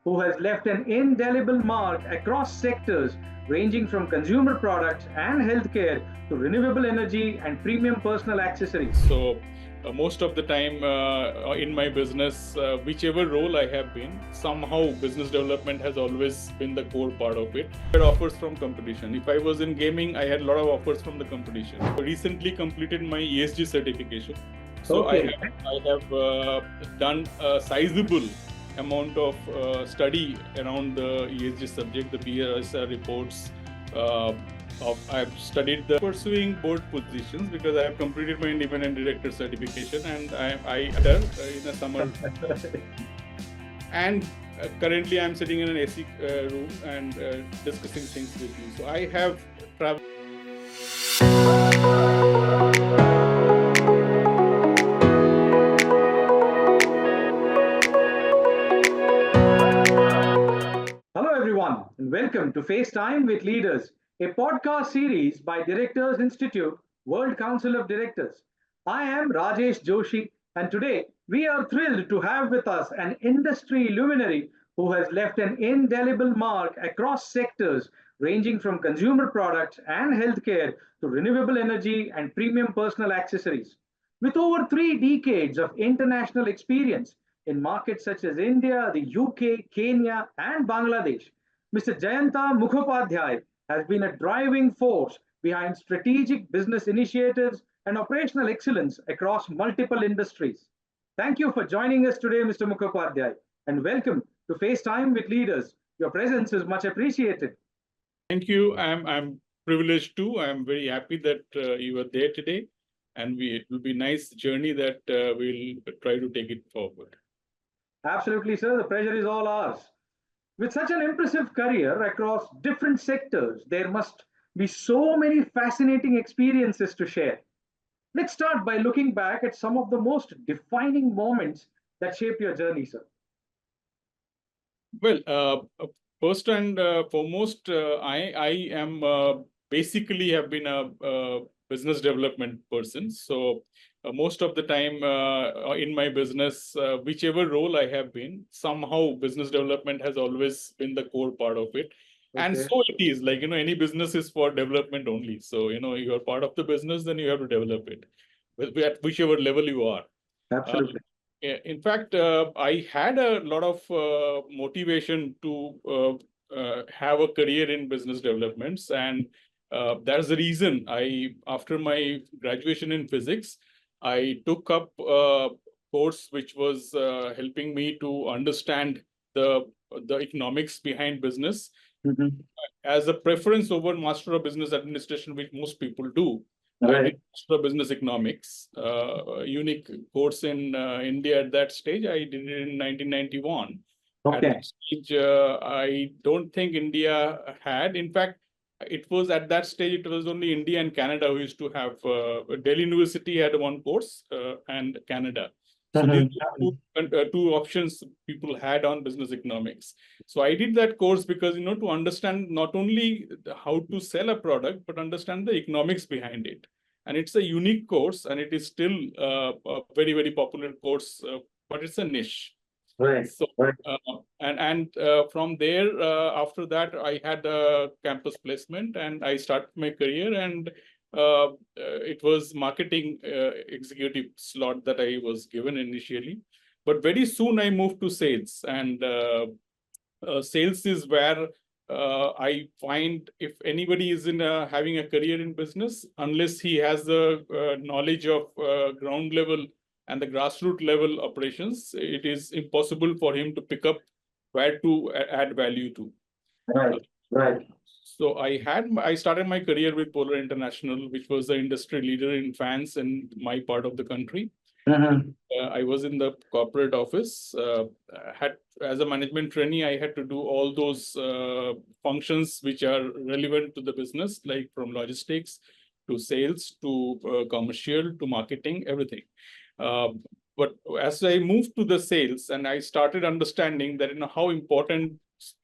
who has left an indelible mark across sectors ranging from consumer products and healthcare to renewable energy and premium personal accessories. Most of the time in my business, whichever role I have been, somehow business development has always been the core part of it. I had offers from competition. If I was in gaming, I had a lot of offers from the competition. I recently completed my ESG certification. So Okay. I have done a sizable amount of study around the ESG subject, the BRSR reports. I've studied the pursuing board positions because I have completed my independent director certification, and I in a summer. And currently I'm sitting in an AC room and discussing things with you. So I have traveled. Hello, everyone, and welcome to FaceTime with Leaders, a podcast series by Directors Institute, World Council of Directors. I am Rajesh Joshi, and today we are thrilled to have with us an industry luminary who has left an indelible mark across sectors ranging from consumer products and healthcare to renewable energy and premium personal accessories. With over 3 decades of international experience in markets such as India, the UK, Kenya, and Bangladesh, Mr. Jayanta Mukhopadhyay has been a driving force behind strategic business initiatives and operational excellence across multiple industries. Thank you for joining us today, Mr. Mukhopadhyay, and welcome to FaceTime with Leaders. Your presence is much appreciated. Thank you. I'm privileged too. I'm very happy that you are there today, and it will be a nice journey that we'll try to take it forward. Absolutely, sir. The pleasure is all ours. With such an impressive career across different sectors, there must be so many fascinating experiences to share. Let's start by looking back at some of the most defining moments that shaped your journey, sir. Well, first and foremost, I am basically have been a business development person. So most of the time in my business, whichever role I have been, somehow business development has always been the core part of it. And Okay. so it is like, any business is for development only. So, you are part of the business, then you have to develop it at whichever level you are. Absolutely. In fact, I had a lot of motivation to have a career in business developments, and that's the reason after my graduation in physics, I took up a course which was helping me to understand the economics behind business Mhm. as a preference over Master of Business Administration, which most people do. I Right. did Master of Business Economics, a unique course in India at that stage. I did it in 1991. At Okay. that stage, I don't think India had. In fact, it was at that stage, it was only India and Canada who used to have. Delhi University had one course and Canada. So these Mhm. are two options people had on business economics. So I did that course because, to understand not only how to sell a product, but understand the economics behind it. And it's a unique course, and it is still a very, very popular course, but it's a niche. Right. So, Right. from there, after that, I had a campus placement, and I started my career, and it was marketing executive slot that I was given initially. But very soon I moved to sales, and sales is where I find if anybody is in having a career in business, unless he has the knowledge of ground level and the grassroots level operations, it is impossible for him to pick up where to add value to. Right. Right. So I started my career with Polar International, which was the industry leader in fans in my part of the country. Mhm. I was in the corporate office. Had as a management trainee, I had to do all those functions which are relevant to the business, like from logistics to sales to commercial to marketing, everything. Uh, but as I moved to the sales, and I started understanding that how important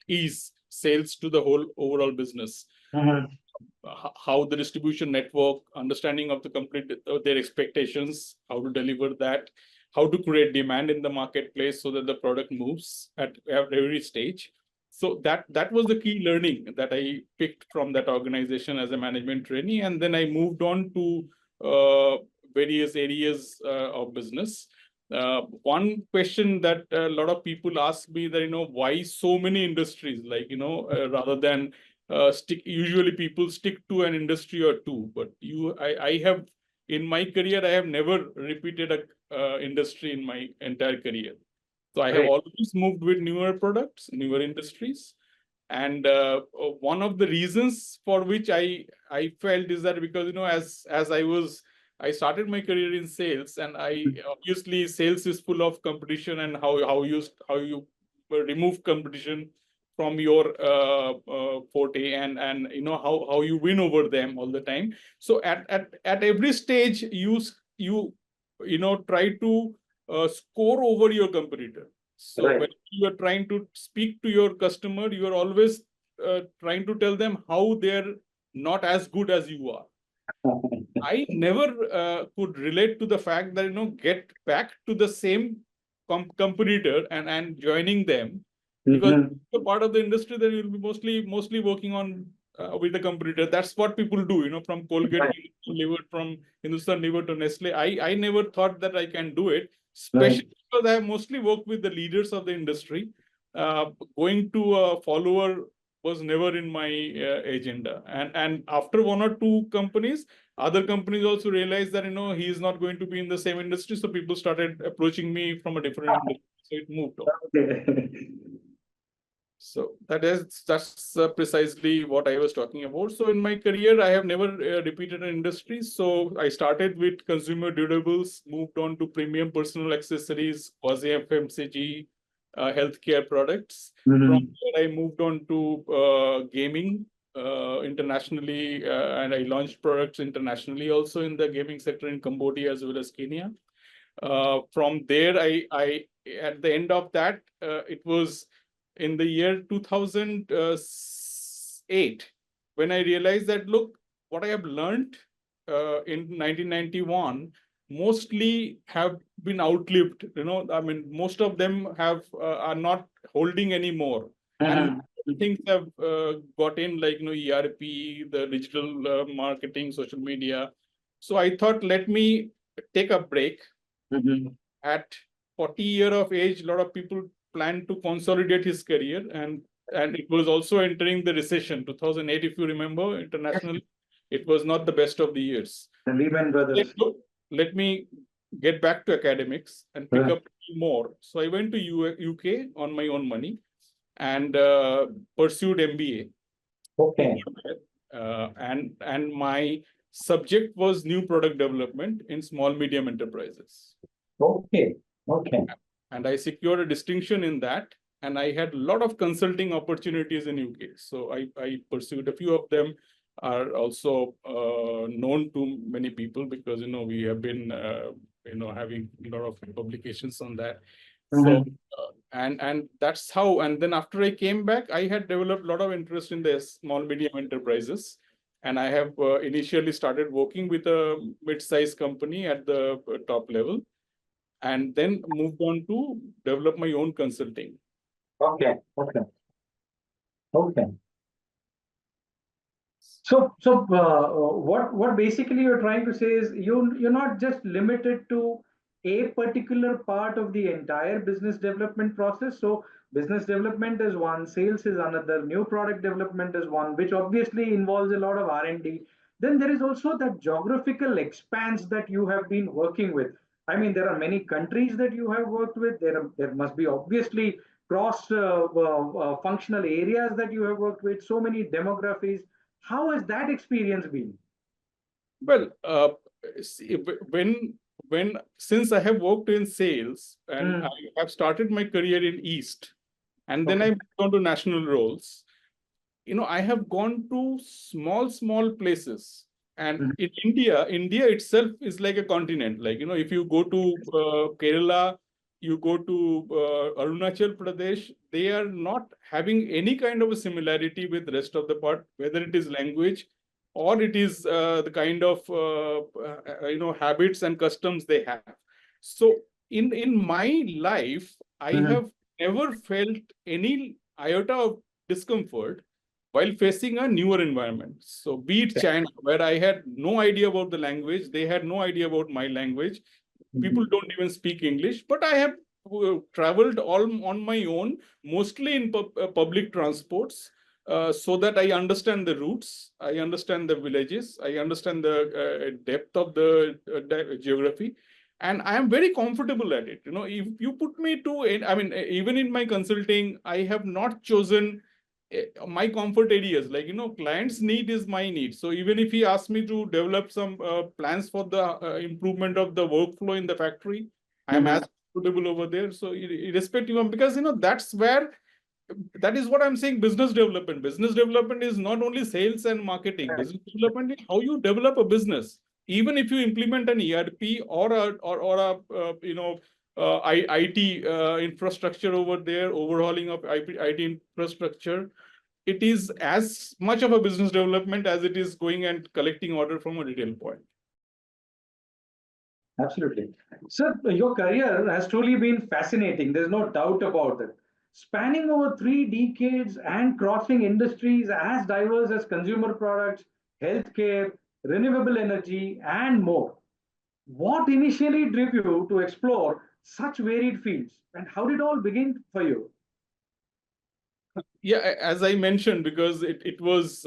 is sales to the whole overall business, Mhm. how the distribution network, understanding of the complete their expectations, how to deliver that, how to create demand in the marketplace so that the product moves at every stage. So that was the key learning that I picked from that organization as a management trainee. And then I moved on to various areas of business. One question that a lot of people ask me that, why so many industries, rather than usually people stick to an industry or two, but I have, in my career, I have never repeated a industry in my entire career. So I have always moved with newer products, newer industries. And one of the reasons for which I felt is that because, as I started my career in sales, and obviously sales is full of competition, and how you remove competition from your forte, and how you win over them all the time. So at every stage you try to score over your competitor. So when you are trying to speak to your customer, you are always trying to tell them how they're not as good as you are. I never could relate to the fact that, get back to the same competitor and joining them, because the part of the industry that you'll be mostly working on with the competitor. That's what people do, from Colgate to Liver, from Hindustan Liver to Nestle. I never thought that I can do it, especially because I have mostly worked with the leaders of the industry. Going to a follower was never in my agenda. And after one or two companies, other companies also realized that, he is not going to be in the same industry. So people started approaching me from a different industry. So it moved on. So that's precisely what I was talking about. So in my career, I have never repeated an industry. So I started with consumer durables, moved on to premium personal accessories, quasi FMCG, healthcare products. From there, I moved on to gaming internationally, and I launched products internationally also in the gaming sector in Cambodia as well as Kenya. From there, I at the end of that, it was in the year 2008 when I realized that, look, what I have learned in 1991 mostly have been outlived. Most of them are not holding anymore. And things have got in, like ERP, the digital marketing, social media. So I thought, let me take a break. At 40 years of age, a lot of people plan to consolidate his career, and it was also entering the recession, 2008, if you remember, internationally. It was not the best of the years. The Lehman Brothers. Let me get back to academics and pick up more. So I went to UK on my own money and pursued MBA. Okay. And my subject was new product development in small medium enterprises. Okay. And I secured a distinction in that. And I had a lot of consulting opportunities in UK. So I pursued a few of them, are also known to many people because, we have been, having a lot of publications on that. So, and that's how, and then after I came back, I had developed a lot of interest in the small medium enterprises. And I have initially started working with a mid-sized company at the top level, and then moved on to develop my own consulting. Okay. So what basically you're trying to say is you're not just limited to a particular part of the entire business development process. So business development is one, sales is another, new product development is one, which obviously involves a lot of R&D. Then there is also that geographical expanse that you have been working with. I mean, there are many countries that you have worked with. There must be obviously cross functional areas that you have worked with. So many demographics. How has that experience been? Well, see, since I have worked in sales and I have started my career in East, and then I've gone to national roles, I have gone to small places. And in India itself is like a continent. Like, if you go to Kerala, you go to Arunachal Pradesh, they are not having any kind of a similarity with the rest of the part, whether it is language or it is the kind of, habits and customs they have. So in my life, I have never felt any iota of discomfort while facing a newer environment. So be it China, where I had no idea about the language, they had no idea about my language. People don't even speak English, but I have traveled all on my own, mostly in public transports, so that I understand the routes, I understand the villages, I understand the depth of the geography, and I am very comfortable at it. If you put me to, I mean, even in my consulting, I have not chosen my comfort areas. Like, client's need is my need. So even if he asks me to develop some plans for the improvement of the workflow in the factory, I am as comfortable over there. So irrespective of, because that's where, that is what I'm saying. Business development is not only sales and marketing. Business development is how you develop a business. Even if you implement an ERP or IT infrastructure over there, overhauling of IT infrastructure, it is as much of a business development as it is going and collecting order from a retail point. Absolutely. Sir, your career has truly been fascinating. There's no doubt about it. Spanning over 3 decades and crossing industries as diverse as consumer products, healthcare, renewable energy, and more. What initially drove you to explore such varied fields, and how did it all begin for you? Yeah, as I mentioned, because it was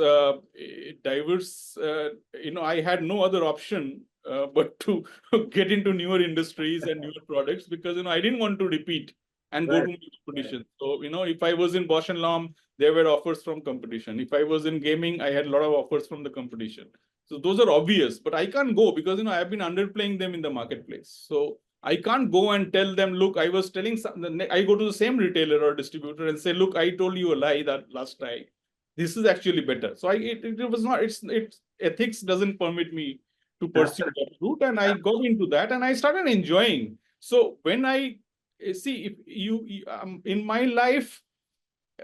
diverse, I had no other option but to get into newer industries and newer products, because I didn't want to repeat and go Right. to competition. So if I was in Bausch Lomb, there were offers from competition. If I was in gaming, I had a lot of offers from the competition. So those are obvious, but I can't go because I've been underplaying them in the marketplace. So I can't go and tell them, look, I was telling I go to the same retailer or distributor and say, look, I told you a lie that last time. This is actually better. So it was not, it's ethics doesn't permit me to pursue Absolutely. that route. And I got into that and I started enjoying. So when I see, if in my life,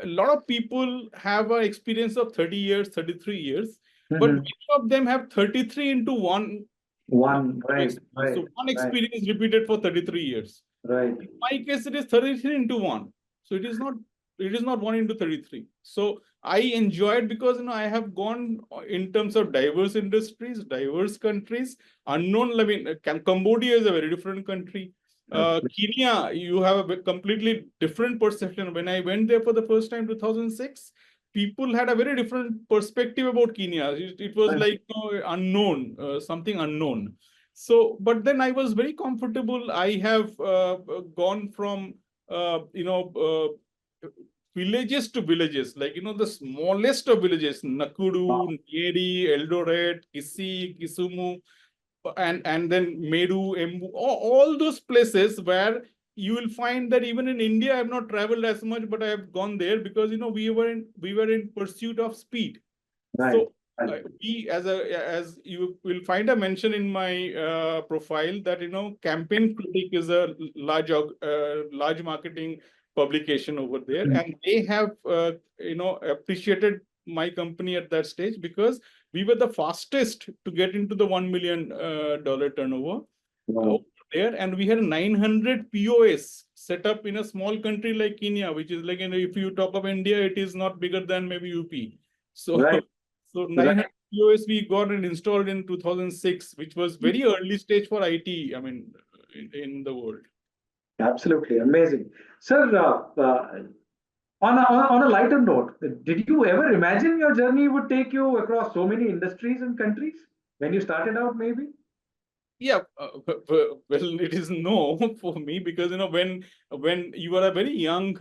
a lot of people have an experience of 30 years, 33 years, but Mhm. many of them have 33 into one. One, right, Experience. right, So one right, experience repeated for 33 years. right. In my case, it is 33 into 1. So it is not 1 into 33. So I enjoyed, because I have gone in terms of diverse industries, diverse countries, unknown. I mean, Cambodia is a very different country. Absolutely. Kenya, you have a completely different perception. When I went there for the first time, 2006, people had a very different perspective about Kenya. It was Right. like unknown, something unknown. So, but then I was very comfortable. I have gone from villages to villages, like the smallest of villages, Wow. Nakuru, Nyeri, Eldoret, Kisii, Kisumu, and then Meru, Embu, all those places where you will find that even in India, I have not traveled as much, but I have gone there because we were in pursuit of speed. Right, So right. we, as you will find a mention in my profile, that Campaign Critic is a large marketing publication over there, Mhm. and they have appreciated my company at that stage, because we were the fastest to get into the $1 million turnover over Wow. there, and we had 900 POS set up in a small country like Kenya, which is like, if you talk of India, it is not bigger than maybe UP. So Right, so right. 900 POS we got and installed in 2006, which was very early stage for IT, I mean, in the world. Absolutely amazing. Sir, on a lighter note, did you ever imagine your journey would take you across so many industries and countries when you started out, maybe? Yeah, well, it is no for me, because when you are a very young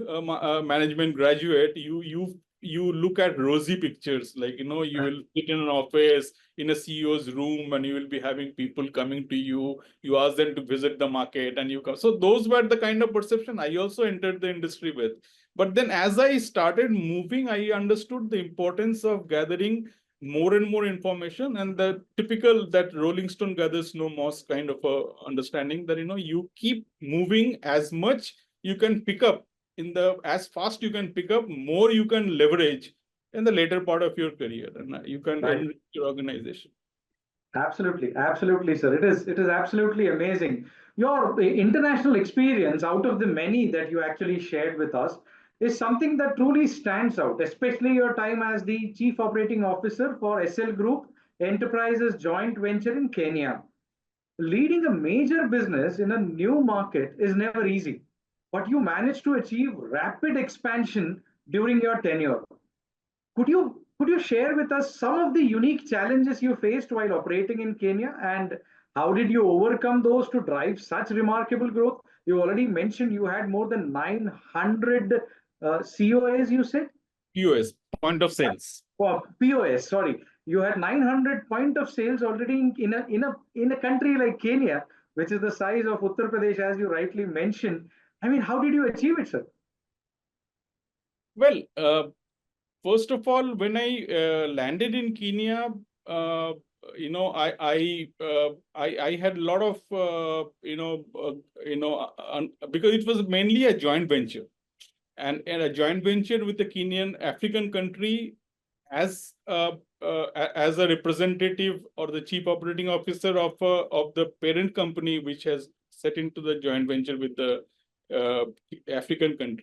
management graduate, you look at rosy pictures, like you will sit in an office in a CEO's room, and you will be having people coming to you. You ask them to visit the market, and you come. So those were the kind of perception I also entered the industry with. But then, as I started moving, I understood the importance of gathering more and more information, and the typical that Rolling Stone gathers no moss kind of a understanding, that you keep moving, as much you can pick up as fast you can pick up, more you can leverage in the later part of your career, and you can Right. enrich your organization. Absolutely, absolutely, sir. It is absolutely amazing. Your international experience, out of the many that you actually shared with us, is something that truly stands out, especially your time as the Chief Operating Officer for EsseGroup Enterprises joint venture in Kenya. Leading a major business in a new market is never easy, but you managed to achieve rapid expansion during your tenure. Could you share with us some of the unique challenges you faced while operating in Kenya, and how did you overcome those to drive such remarkable growth? You already mentioned you had more than 900 COAs, you said? POS, point of sales. Oh, POS, sorry. You had 900 point of sales already in a country like Kenya, which is the size of Uttar Pradesh, as you rightly mentioned. I mean, how did you achieve it, sir? Well, first of all, when I landed in Kenya, I had a lot of because it was mainly a joint venture, and a joint venture with the Kenyan African country as a representative or the chief operating officer of the parent company, which has set into the joint venture with the African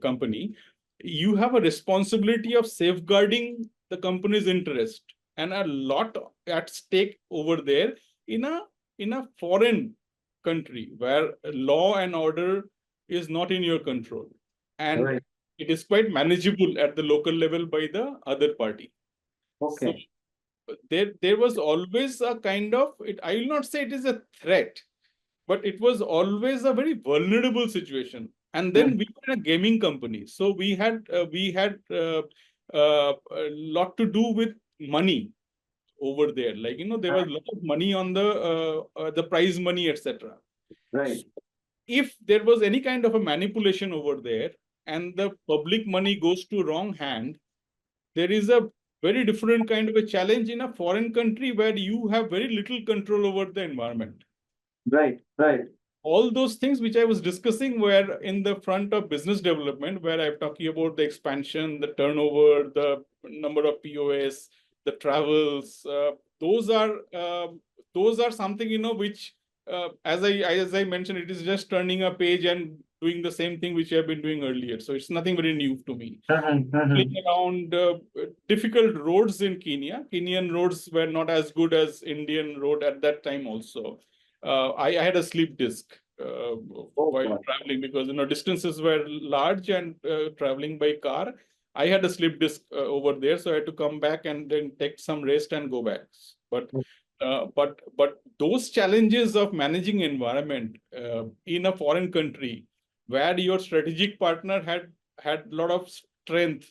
company. You have a responsibility of safeguarding the company's interest, and a lot at stake over there in a foreign country where law and order is not in your control, and Right. it is quite manageable at the local level by the other party. Okay. So there was always a kind of it. I will not say it is a threat, but it was always a very vulnerable situation. And then we were a gaming company, so we had a lot to do with money over there. Like, there was a lot of money on the prize money, etc. Right. If there was any kind of a manipulation over there and the public money goes to wrong hand, there is a very different kind of a challenge in a foreign country where you have very little control over the environment. Right. Right. All those things which I was discussing were in the front of business development, where I'm talking about the expansion, the turnover, the number of POS, the travels. Those are something which, as I mentioned, it is just turning a page and doing the same thing which I've been doing earlier. So it's nothing very new to me. Around difficult roads in Kenya. Kenyan roads were not as good as Indian road at that time also. I had a sleep disc while traveling, because distances were large, and traveling by car, I had a sleep disc over there, so I had to come back and then take some rest and go back. But those challenges of managing environment in a foreign country, where your strategic partner had a lot of strength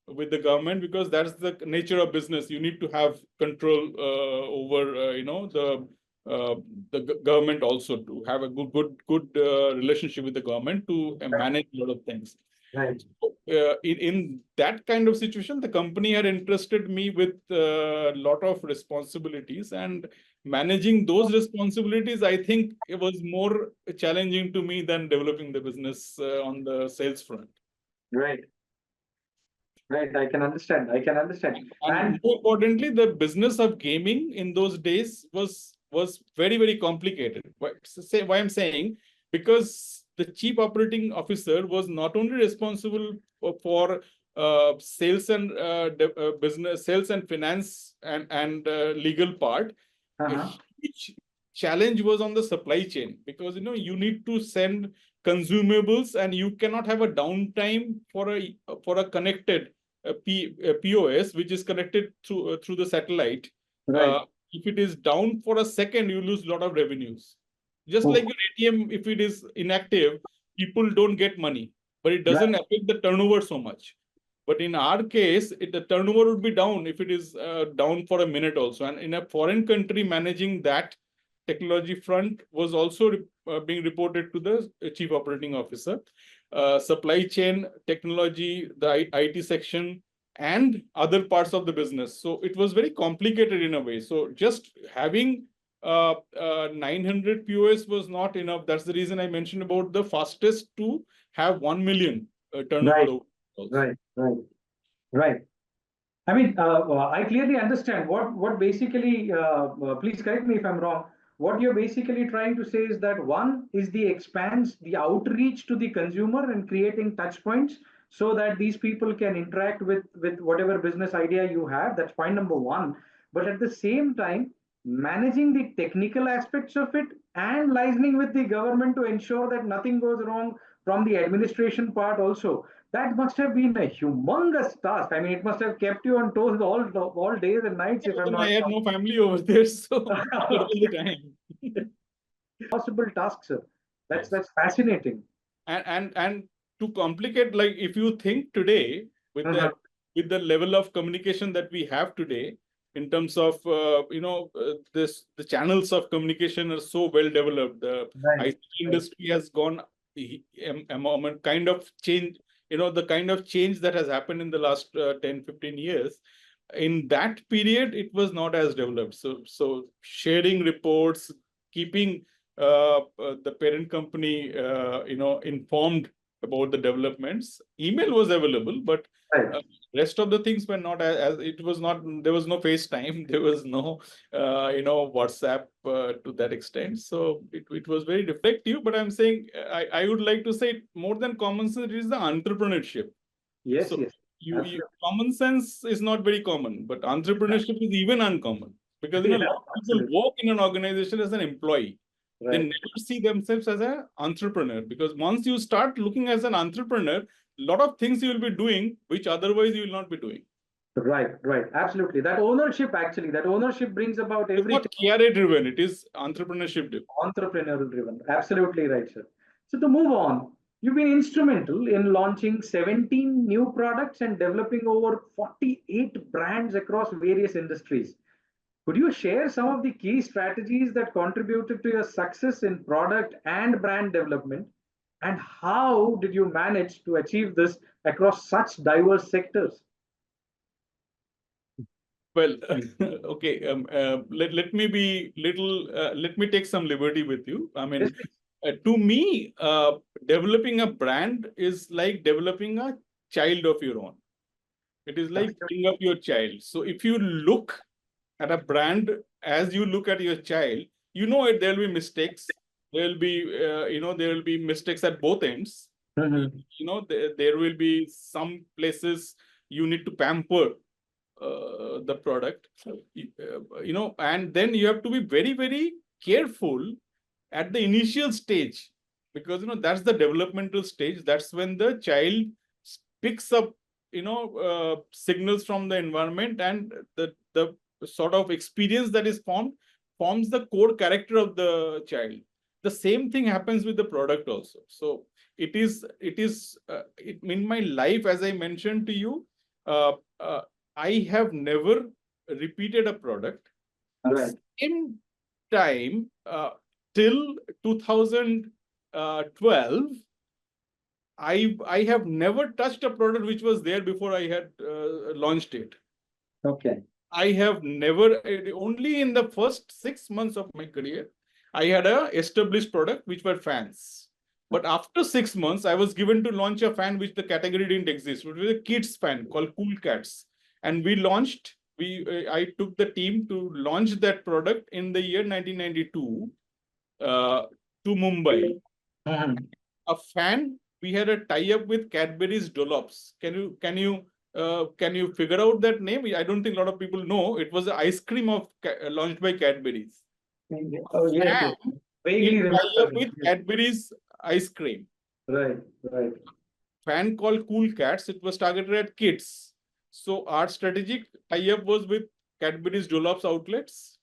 with the government, because that's the nature of business. You need to have control over the government also, to have a good relationship with the government to manage a lot of things. Right. So, in that kind of situation, the company had entrusted me with a lot of responsibilities, and managing those responsibilities, I think it was more challenging to me than developing the business on the sales front. Right. Right. I can understand. And more importantly, the business of gaming in those days was very, very complicated. Why I'm saying, because the chief operating officer was not only responsible for sales and business, sales and finance and legal part. A huge challenge was on the supply chain, because you need to send consumables, and you cannot have a downtime for a connected POS, which is connected through the satellite. Right. If it is down for a second, you lose a lot of revenues. Just like your ATM, if it is inactive, people don't get money, but it doesn't affect the turnover so much. But in our case, the turnover would be down if it is down for a minute also. And in a foreign country, managing that technology front was also being reported to the chief operating officer. Supply chain, technology, the IT section, and other parts of the business. So it was very complicated in a way. So just having 900 POS was not enough. That's the reason I mentioned about the fastest to have 1 million turnover. Right. I mean, I clearly understand what basically, please correct me if I'm wrong, what you're basically trying to say is that one is the outreach to the consumer and creating touch points so that these people can interact with whatever business idea you have. That's point number one. But at the same time, managing the technical aspects of it and liaising with the government to ensure that nothing goes wrong from the administration part also. That must have been a humongous task. I mean, it must have kept you on toes all days and nights, if I'm I not had no family over there, so all the time. possible task, sir. Yes. That's fascinating. And to complicate, like if you think today with Uh-huh. the level of communication that we have today, in terms of the channels of communication are so well developed. The Right. ICT industry has gone a moment kind of change. The kind of change that has happened in the last 10-15 years. In that period, it was not as developed. So sharing reports, keeping the parent company informed about the developments. Email was available, but Right. rest of the things were not as it was not. There was no FaceTime. There was no WhatsApp to that extent. So it was very reflective. But I'm saying I would like to say more than common sense, it is the entrepreneurship. Yes, So yes. you Absolutely. common sense is not very common, but entrepreneurship is even uncommon, because a Yeah, lot of people absolutely. work in an organization as an employee. They Right. never see themselves as an entrepreneur, because once you start looking as an entrepreneur, a lot of things you will be doing which otherwise you will not be doing. Right, right. Absolutely. That ownership, actually, that ownership brings about It's everything. not KRA driven, it is entrepreneurship driven. Entrepreneurial driven. Absolutely right, sir. So to move on, you've been instrumental in launching 17 new products and developing over 48 brands across various industries. Could you share some of the key strategies that contributed to your success in product and brand development? And how did you manage to achieve this across such diverse sectors? Well, okay. Let me be little. Let me take some liberty with you. I Yes, mean, please. to me, developing a brand is like developing a child of your own. It is like Absolutely. bringing up your child. So if you look at a brand as you look at your child, there will be mistakes. There will be, there will be mistakes at both ends. Mhm. There will be some places you need to pamper the product, and then you have to be very, very careful at the initial stage, because that's the developmental stage. That's when the child picks up signals from the environment, and the sort of experience that is forms the core character of the child. The same thing happens with the product also. So in my life, as I mentioned to you, uh, uh, I have never repeated a product. Right. Same time, till 2012, I have never touched a product which was there before I had launched it. Okay. I have never, only in the first 6 months of my career, I had a established product which were fans. But after 6 months, I was given to launch a fan which the category didn't exist. It was a kids fan called Cool Cats, and we launched. I took the team to launch that product in the year 1992 to Mumbai. Mhm. A fan. We had a tie-up with Cadbury's Dollops. Can you figure out that name? I don't think a lot of people know. It was an ice cream launched by Cadbury's. Oh, yes, yes. Fan Vaguely in tie-up remember. with Yes. Cadbury's ice cream. Right, right. Fan called Cool Cats. It was targeted at kids. So our strategic tie-up was with Cadbury's Dollops outlets,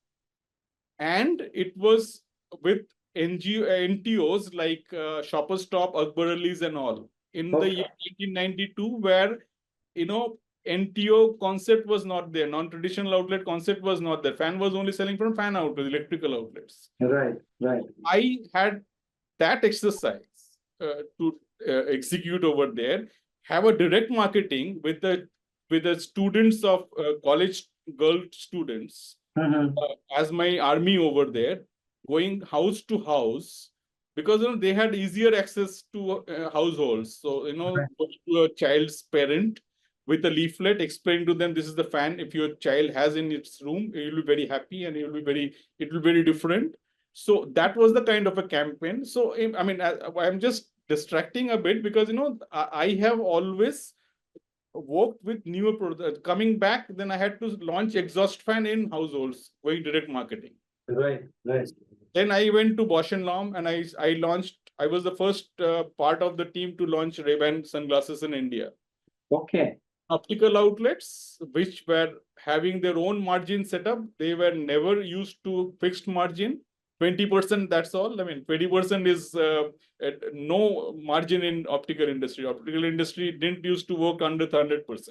and it was with NTOs like Shoppers Stop, Akbar Ali's, and all in the Okay. year 1992, where you know NTO concept was not there, non-traditional outlet concept was not there. Fan was only selling from fan outlets, electrical outlets. Right, right. I had that exercise to execute over there, have a direct marketing with the students of college girl students Mhm. as my army over there, going house to house, because they had easier access to households. So Right. go to a child's parent with a leaflet, explain to them, this is the fan. If your child has in its room, you'll be very happy, and it will be very different. So that was the kind of a campaign. So I mean, I'm just distracting a bit because I have always worked with newer products. Coming back, then I had to launch exhaust fan in households, going direct marketing. Right, right. Then I went to Bausch Lomb and I launched. I was the first part of the team to launch Ray-Ban sunglasses in India. Okay. Optical outlets, which were having their own margin setup, they were never used to fixed margin. 20%, that's all. I mean, 20% is no margin in optical industry. Optical industry didn't used to work under 100%.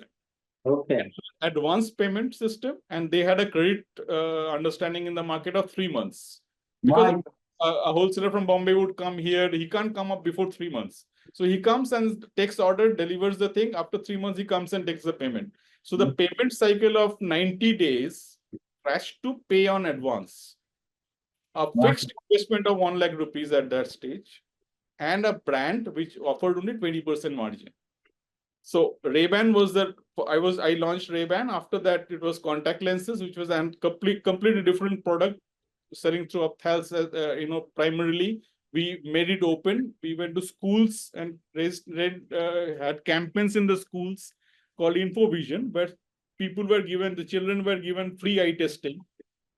Okay. Advanced payment system, and they had a credit understanding in the market of 3 months. Because a wholesaler from Bombay would come here, he can't come up before 3 months. So he comes and takes order, delivers the thing. After 3 months, he comes and takes the payment. So the payment cycle of 90 days crashed to pay on advance. A fixed investment of 1 lakh rupees at that stage, and a brand which offered only 20% margin. So Ray-Ban was I launched Ray-Ban. After that, it was contact lenses, which was a completely different product, selling through ophthalms, primarily. We made it open. We went to schools and had campaigns in the schools called InfoVision, where the children were given free eye testing.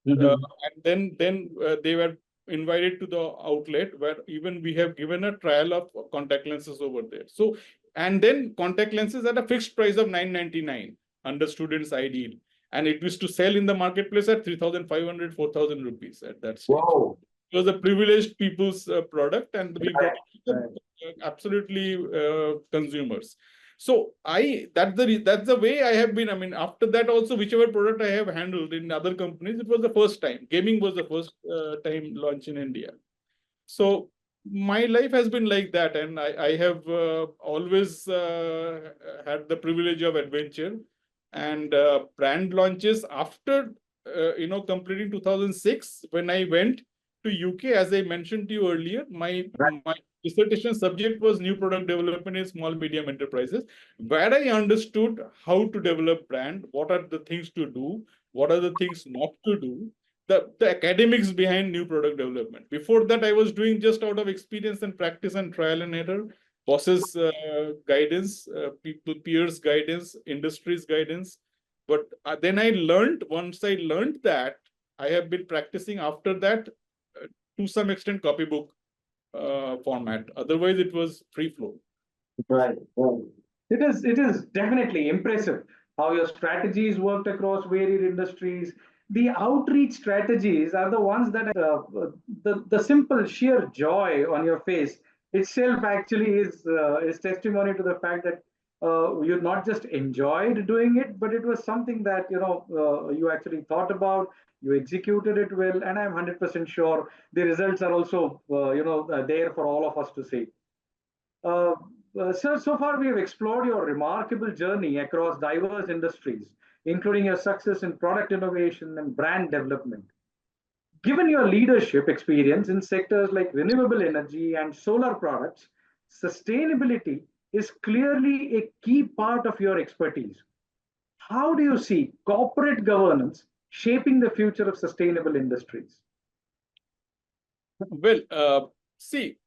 And then they were invited to the outlet, where even we have given a trial of contact lenses over there. So, and then contact lenses at a fixed price of 999 under Students' Ideal. And it used to sell in the marketplace at 3,500, 4,000 rupees at that stage. Wow. It was a privileged people's product, and we brought it to absolutely consumers. So that's the way I have been. I mean, after that also, whichever product I have handled in other companies, it was the first time. Gaming was the first time launch in India. So my life has been like that, and I have always had the privilege of adventure and brand launches. After completing 2006, when I went to UK, as I mentioned to you earlier, my dissertation subject was new product development in small medium enterprises, where I understood how to develop brand, what are the things to do, what are the things not to do, the academics behind new product development. Before that, I was doing just out of experience and practice and trial and error, bosses guidance, peers guidance, industries guidance. But then once I learned that, I have been practicing after that to some extent copybook format. Otherwise, it was free flow. Right. It is definitely impressive how your strategies worked across varied industries. The outreach strategies are the ones that the simple sheer joy on your face itself actually is testimony to the fact that you not just enjoyed doing it, but it was something that you actually thought about. You executed it well, and I'm 100% sure the results are also there for all of us to see. Uh, Sir, so far we have explored your remarkable journey across diverse industries, including your success in product innovation and brand development. Given your leadership experience in sectors like renewable energy and solar products, sustainability is clearly a key part of your expertise. How do you see corporate governance shaping the future of sustainable industries? Well, see,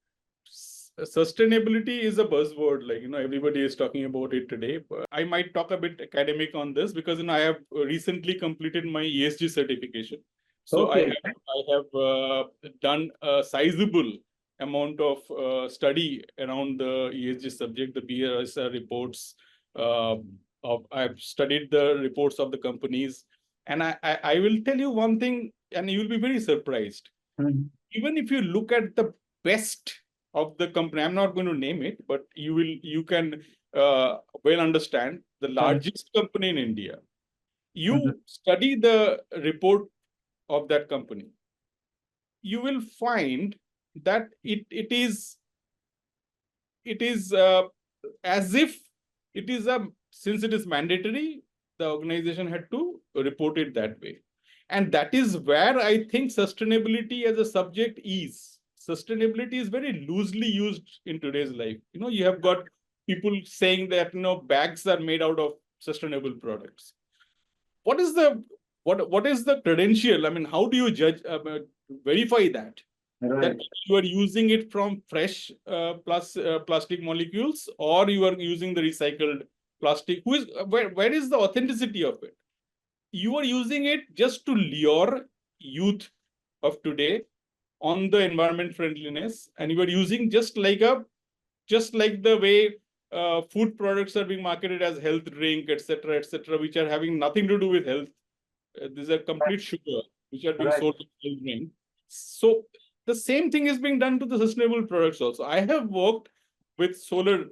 sustainability is a buzzword, everybody is talking about it today. I might talk a bit academic on this because I have recently completed my ESG certification. So Okay. I have done a sizable amount of study around the ESG subject, the BRSR reports. I've studied the reports of the companies, and I will tell you one thing, and you will be very surprised. Even if you look at the best of the company, I'm not going to name it, but you can well understand the largest company in India. You study the report of that company, you will find that it is as if it is since it is mandatory, the organization had to report it that way. And that is where I think sustainability as a subject is. Sustainability is very loosely used in today's life. You have got people saying that bags are made out of sustainable products. What is the credential? I mean, how do you verify that? that you are using it from fresh plastic molecules, or you are using the recycled plastic. Where is the authenticity of it? You are using it just to lure youth of today on the environment friendliness, and you are using just like the way food products are being marketed as health drink, etc., etc., which are having nothing to do with health. These are complete sugar, which are being sold as health drink. So the same thing is being done to the sustainable products also. I have worked with solar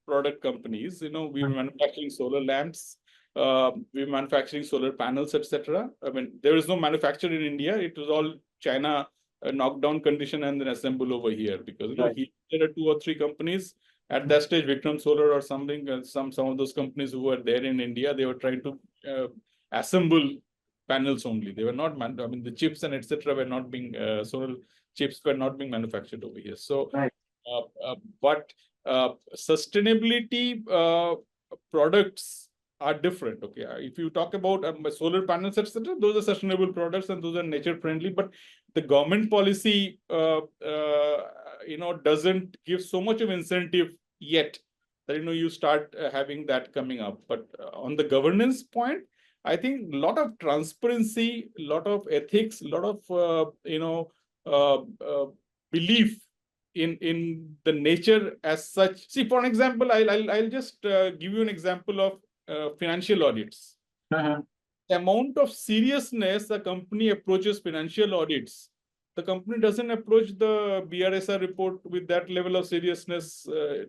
product companies. We were manufacturing solar lamps, we were manufacturing solar panels, etc. I mean, there is no manufacture in India. It was all China knockdown condition and then assemble over here, because there are 2 or 3 companies at that stage, Vikram Solar or something. Some of those companies who were there in India, they were trying to assemble panels only. They were not, the chips and etc. were not being, solar chips were not being manufactured over here. So, but sustainability products are different. Okay, if you talk about solar panels, etc., those are sustainable products and those are nature friendly. But the government policy, doesn't give so much of incentive yet that you start having that coming up. But on the governance point, I think a lot of transparency, a lot of ethics, a lot of belief in the nature as such. See, for an example, I'll just give you an example of financial audits. The amount of seriousness a company approaches financial audits, the company doesn't approach the BRSR report with that level of seriousness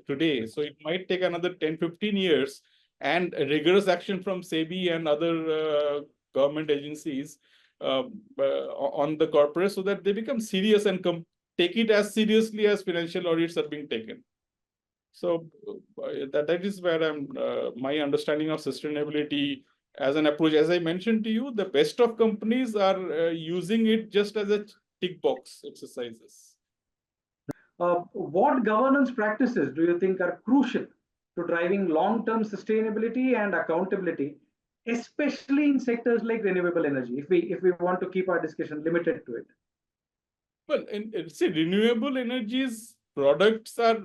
today. So it might take another 10-15 years and rigorous action from SEBI and other government agencies on the corporate, so that they become serious and take it as seriously as financial audits are being taken. So that is where my understanding of sustainability as an approach. As I mentioned to you, the best of companies are using it just as a tick box exercises. What governance practices do you think are crucial to driving long-term sustainability and accountability, especially in sectors like renewable energy, if we want to keep our discussion limited to it? Well, see, renewable energies products are,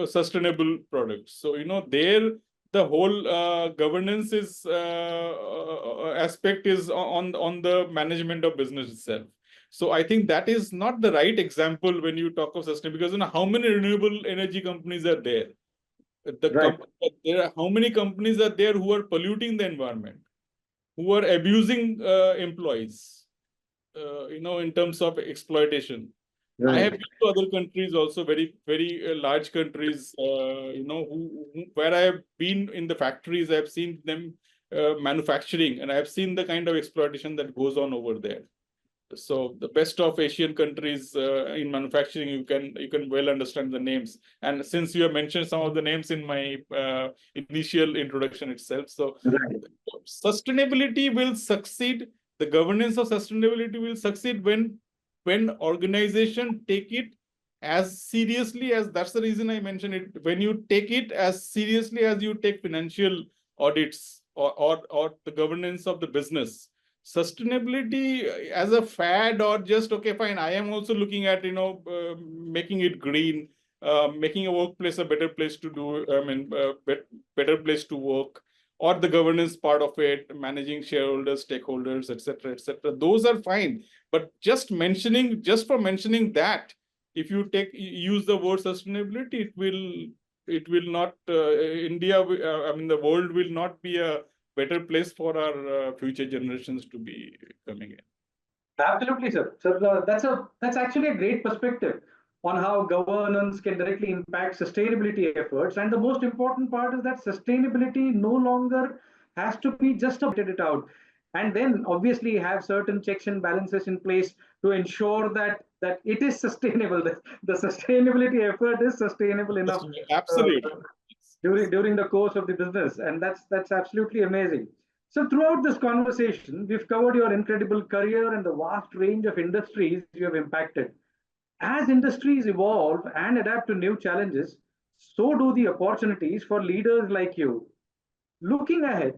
sustainable products. So, there the whole governance is aspect is on the management of business itself. So I think that is not the right example when you talk of sustainability, because how many renewable energy companies are there? There are how many companies are there who are polluting the environment, who are abusing employees, in terms of exploitation. I have been to other countries also, very, very large countries, where I have been in the factories. I have seen them manufacturing, and I have seen the kind of exploitation that goes on over there. So the best of Asian countries in manufacturing, you can well understand the names. And since you have mentioned some of the names in my initial introduction itself, so sustainability will succeed. The governance of sustainability will succeed when organization take it as seriously as, that's the reason I mentioned it, when you take it as seriously as you take financial audits or the governance of the business. Sustainability as a fad, or just, okay, fine, I am also looking at, making it green, making a workplace a better place to do, better place to work, or the governance part of it, managing shareholders, stakeholders, etc., etc. Those are fine. But just for mentioning that, if you use the word sustainability, it will not, India, the world will not be a better place for our future generations to be coming in. Absolutely, sir. So that's actually a great perspective on how governance can directly impact sustainability efforts. And the most important part is that sustainability no longer has to be just it out, and then obviously have certain checks and balances in place to ensure that it is sustainable. The sustainability effort is sustainable enough. Absolutely. During the course of the business, and that's absolutely amazing. So throughout this conversation, we've covered your incredible career and the vast range of industries you have impacted. As industries evolve and adapt to new challenges, so do the opportunities for leaders like you. Looking ahead,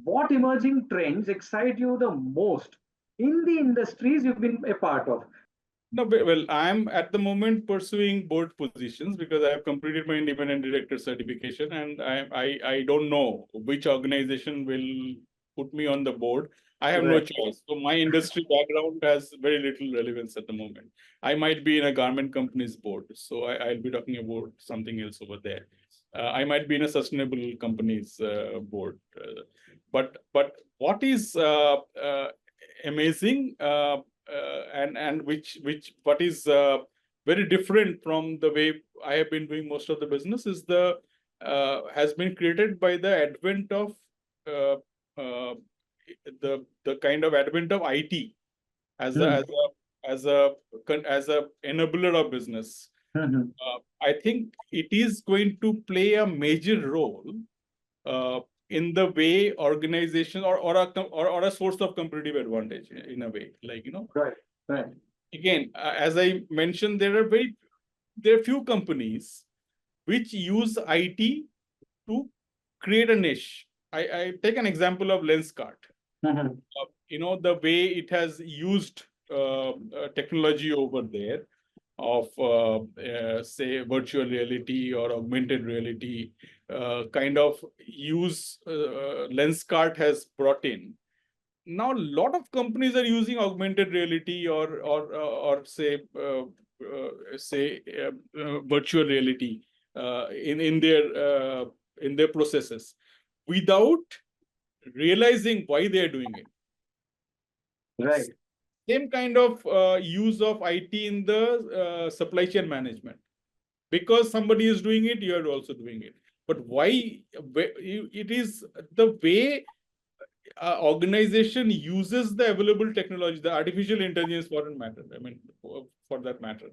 what emerging trends excite you the most in the industries you've been a part of? No, well, I'm at the moment pursuing board positions because I have completed my independent director certification, and I don't know which organization will put me on the board. I have no Right. choice. So my industry background has very little relevance at the moment. I might be in a garment company's board, so I'll be talking about something else over there. I might be in a sustainable company's board. But what is amazing? And which what is very different from the way I have been doing most of the business is the has been created by the advent of uh, uh, the kind of advent of IT as a Hmm. as a as a as a enabler of business. Mhm. I think it is going to play a major role uh, in the way organization or a source of competitive advantage in a way, like Right. uh, Right. again, as I mentioned, there are few companies which use IT to create a niche. I take an example of Lenskart. Mhm. The way it has used technology over there of say virtual reality or augmented reality kind of use Lenskart has brought in. Now, a lot of companies are using augmented reality or say virtual reality in their processes without realizing why they are doing it. Right. Same kind of use of IT in the supply chain management. Because somebody is doing it, you are also doing it. But why? It is the way organization uses the available technology, the artificial intelligence for that matter. I mean, for that matter,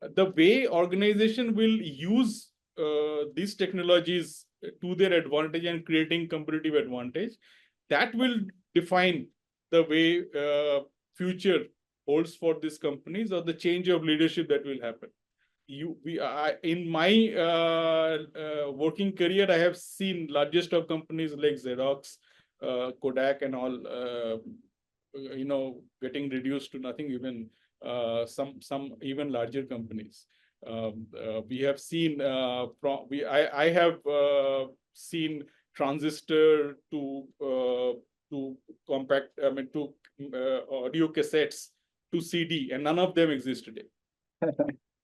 the way organization will use these technologies to their advantage and creating competitive advantage, that will define the way future holds for these companies or the change of leadership that will happen. In my working career, I have seen largest of companies like Xerox, Kodak, and all, getting reduced to nothing. Even some even larger companies. We have seen I have seen transistor to compact. I mean to audio cassettes to CD, and none of them exist today.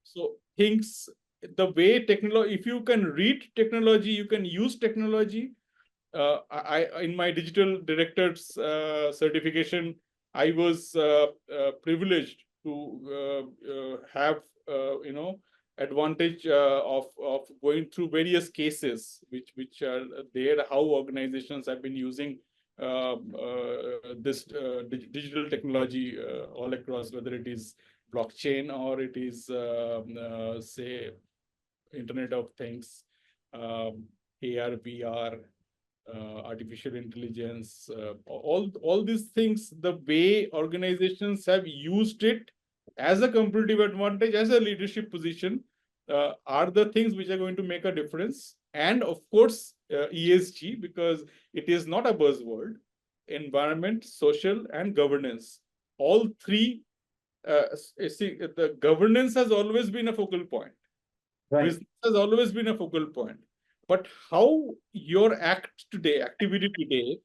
So things, the way technology, if you can read technology, you can use technology. I in my digital director's certification, I was privileged to have advantage of going through various cases which are there, how organizations have been using this digital technology all across, whether it is blockchain or it is say Internet of Things, AR, VR, artificial intelligence, all these things, the way organizations have used it as a competitive advantage, as a leadership position, are the things which are going to make a difference. And of course, ESG, because it is not a buzzword, environment, social, and governance. All three, see, the governance has always been a focal point. Right. Business has always been a focal point. But how your activity today,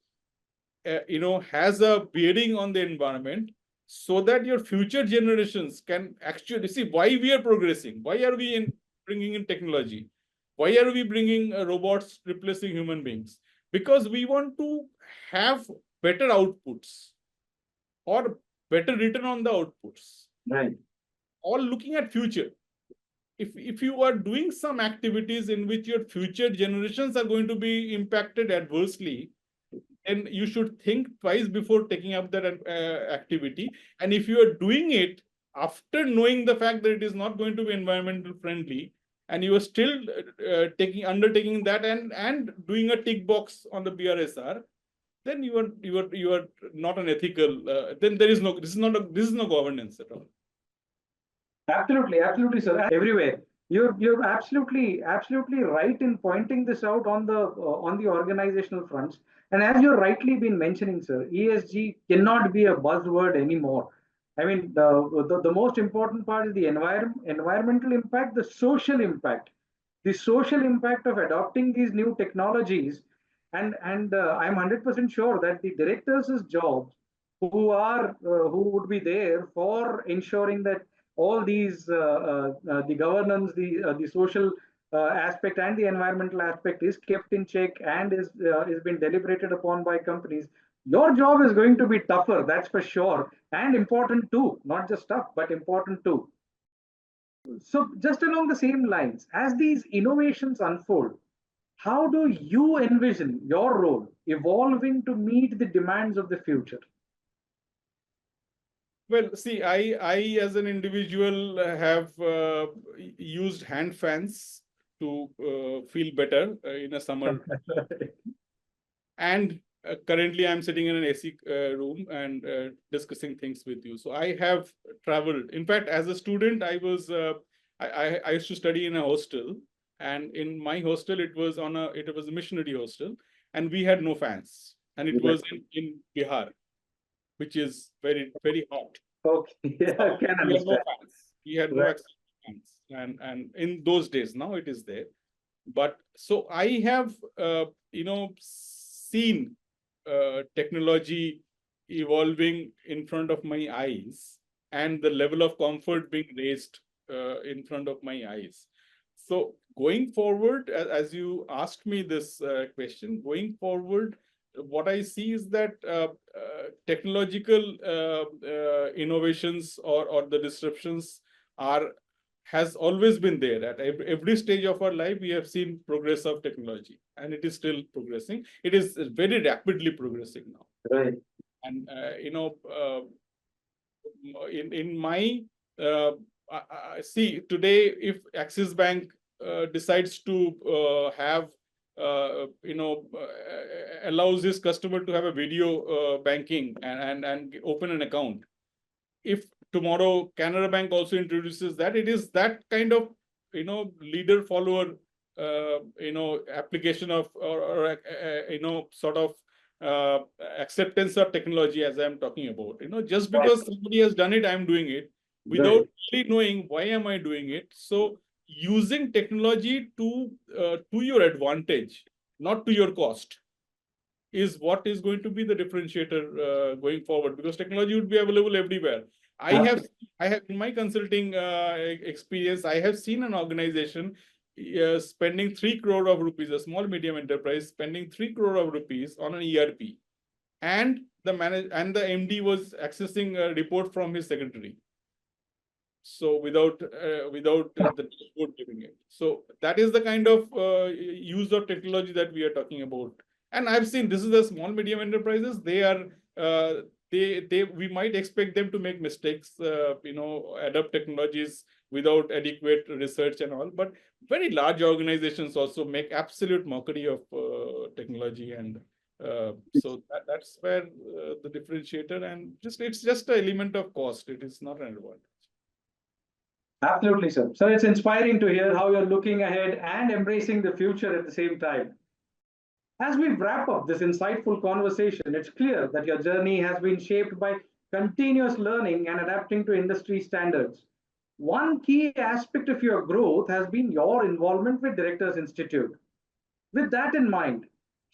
has a bearing on the environment, so that your future generations can actually see why we are progressing. Why are we bringing in technology? Why are we bringing robots replacing human beings? Because we want to have better outputs or better return on the outputs. Right. All looking at future. If you are doing some activities in which your future generations are going to be impacted adversely, then you should think twice before taking up that activity. And if you are doing it after knowing the fact that it is not going to be environmental friendly, and you are still undertaking that and doing a tick box on the BRSR, then you are not an ethical. Then there is no this is no governance at all. Absolutely, absolutely, sir. Everywhere. You're absolutely right in pointing this out on the organizational fronts. And as you're rightly been mentioning, sir, ESG cannot be a buzzword anymore. I mean, the most important part is the environmental impact, the social impact. The social impact of adopting these new technologies. And I'm 100% sure that the directors' jobs who would be there for ensuring that all these the governance, the social aspect and the environmental aspect is kept in check and is being deliberated upon by companies. Your job is going to be tougher, that's for sure, and important too. Not just tough, but important too. So, just along the same lines, as these innovations unfold, how do you envision your role evolving to meet the demands of the future? Well, see, I as an individual have used hand fans to feel better in a summer. And currently, I'm sitting in an AC room and discussing things with you. So I have traveled. In fact, as a student, I used to study in a hostel, and in my hostel, it was a missionary hostel, and we had no fans, and it was in Bihar, which is very very hot. Okay, yeah, I can We had no understand. fans. We had no access to fans, and in those days, now it is there. But so I have seen technology evolving in front of my eyes, and the level of comfort being raised in front of my eyes. So going forward, as you asked me this question, going forward, what I see is that technological innovations or the disruptions has always been there. At every stage of our life, we have seen progress of technology, and it is still progressing. It is very rapidly progressing now. Right. And in my see today, if Axis Bank decides to have allows his customer to have a video banking and open an account. If tomorrow Canara Bank also introduces that, it is that kind of leader follower application of or sort of acceptance of technology, as I'm talking about. Just because somebody has done it, I'm doing it without really knowing why am I doing it. So using technology to your advantage, not to your cost, is what is going to be the differentiator going forward, because technology would be available everywhere. I have in my consulting experience, I have seen an organization spending 3 crore of rupees, a small medium enterprise spending 3 crore of rupees on an ERP, and the MD was accessing a report from his secretary. So without the report giving it. So that is the kind of use of technology that we are talking about. And I've seen this is the small medium enterprises. They are we might expect them to make mistakes, adopt technologies without adequate research and all. But very large organizations also make absolute mockery of technology, and so that's where the differentiator, and it's just an element of cost. It is not an advantage. Absolutely, sir. So it's inspiring to hear how you're looking ahead and embracing the future at the same time. As we wrap up this insightful conversation, it's clear that your journey has been shaped by continuous learning and adapting to industry standards. One key aspect of your growth has been your involvement with Directors Institute. With that in mind,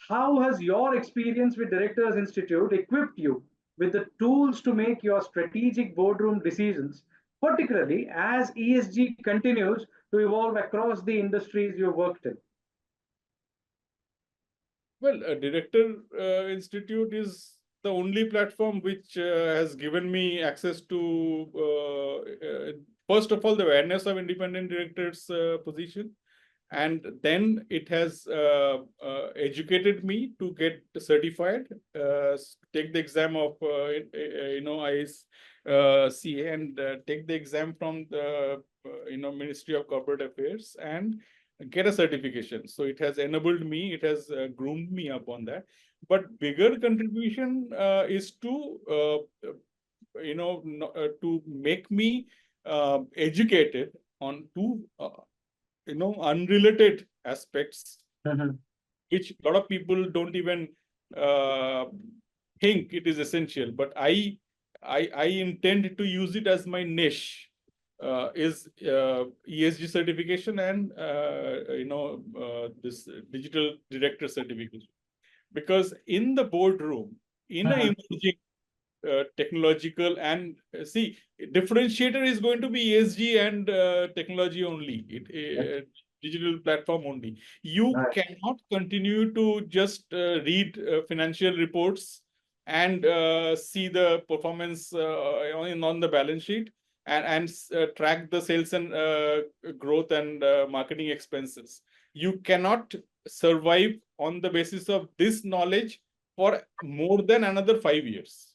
how has your experience with Directors Institute equipped you with the tools to make your strategic boardroom decisions, particularly as ESG continues to evolve across the industries you've worked in? Well, a Director Institute is the only platform which has given me access to, first of all, the awareness of independent directors position. And then it has educated me to get certified, take the exam of, ISCA, and take the exam from the, Ministry of Corporate Affairs, and get a certification. So it has enabled me, it has groomed me up on that. But bigger contribution is to, to make me educated on two, unrelated aspects, which a lot of people don't even think it is essential. But I I intend to use it as my niche is ESG certification and this digital director certification. Because in the boardroom, in a emerging technological and see, differentiator is going to be ESG and technology only, digital platform only. You Right. cannot continue to just read financial reports and see the performance on the balance sheet and track the sales and growth and marketing expenses. You cannot survive on the basis of this knowledge for more than another 5 years.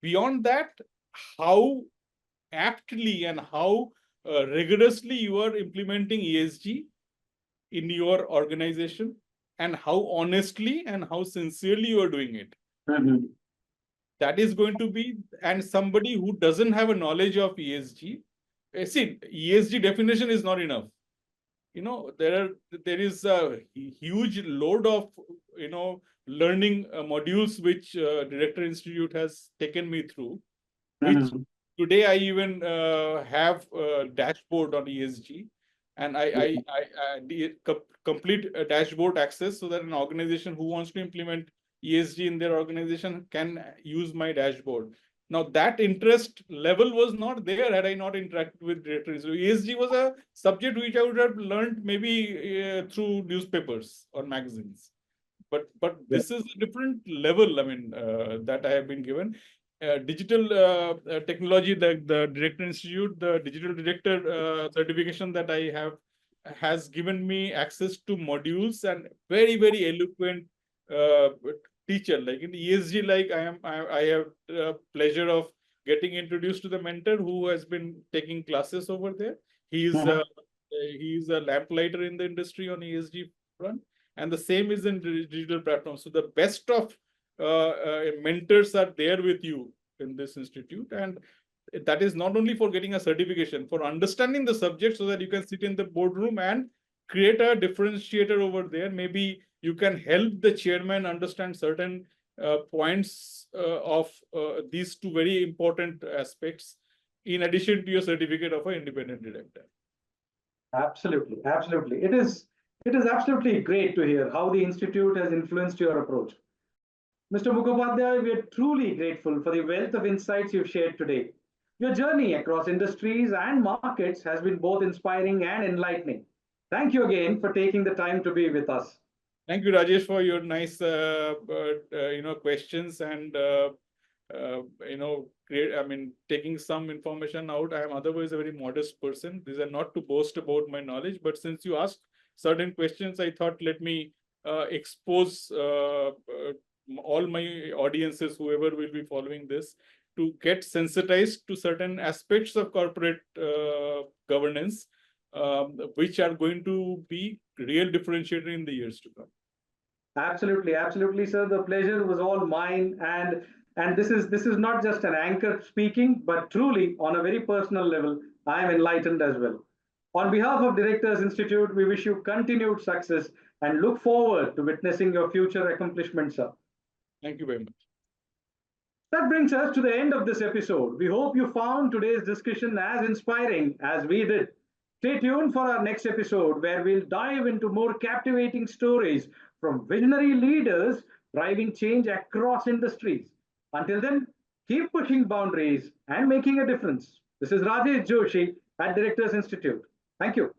Beyond that, how aptly and how rigorously you are implementing ESG in your organization, and how honestly and how sincerely you are doing it. That is going to be, and somebody who doesn't have a knowledge of ESG, see, ESG definition is not enough. There is a huge load of learning modules which Director Institute has taken me through, which today I even have a dashboard on ESG, and I complete a dashboard access so that an organization who wants to implement ESG in their organization can use my dashboard. Now, that interest level was not there had I not interacted with directors. So ESG was a subject which I would have learned maybe through newspapers or magazines. But this is a different level, I mean, that I have been given. Digital technology, the Director Institute, the Digital Director certification that I have has given me access to modules and very, very eloquent teacher. Like in ESG, like I have pleasure of getting introduced to the mentor who has been taking classes over there. He's a lamplighter in the industry on ESG front, and the same is in digital platforms. So the best of mentors are there with you in this institute, and that is not only for getting a certification, for understanding the subject so that you can sit in the boardroom and create a differentiator over there. Maybe you can help the chairman understand certain points of these two very important aspects, in addition to your certificate of an independent director. Absolutely, absolutely. It is absolutely great to hear how the institute has influenced your approach. Mr. Mukhopadhyay, we are truly grateful for the wealth of insights you've shared today. Your journey across industries and markets has been both inspiring and enlightening. Thank you again for taking the time to be with us. Thank you, Rajesh, for your nice questions and taking some information out. I am otherwise a very modest person. These are not to boast about my knowledge, but since you asked certain questions, I thought let me expose all my audiences, whoever will be following this, to get sensitized to certain aspects of corporate governance, which are going to be real differentiator in the years to come. Absolutely, absolutely, sir. The pleasure was all mine, and this is not just an anchor speaking, but truly on a very personal level, I am enlightened as well. On behalf of Directors Institute, we wish you continued success and look forward to witnessing your future accomplishments, sir. Thank you very much. That brings us to the end of this episode. We hope you found today's discussion as inspiring as we did. Stay tuned for our next episode where we'll dive into more captivating stories from visionary leaders driving change across industries. Until then, keep pushing boundaries and making a difference. This is Rajesh Joshi at Directors Institute. Thank you.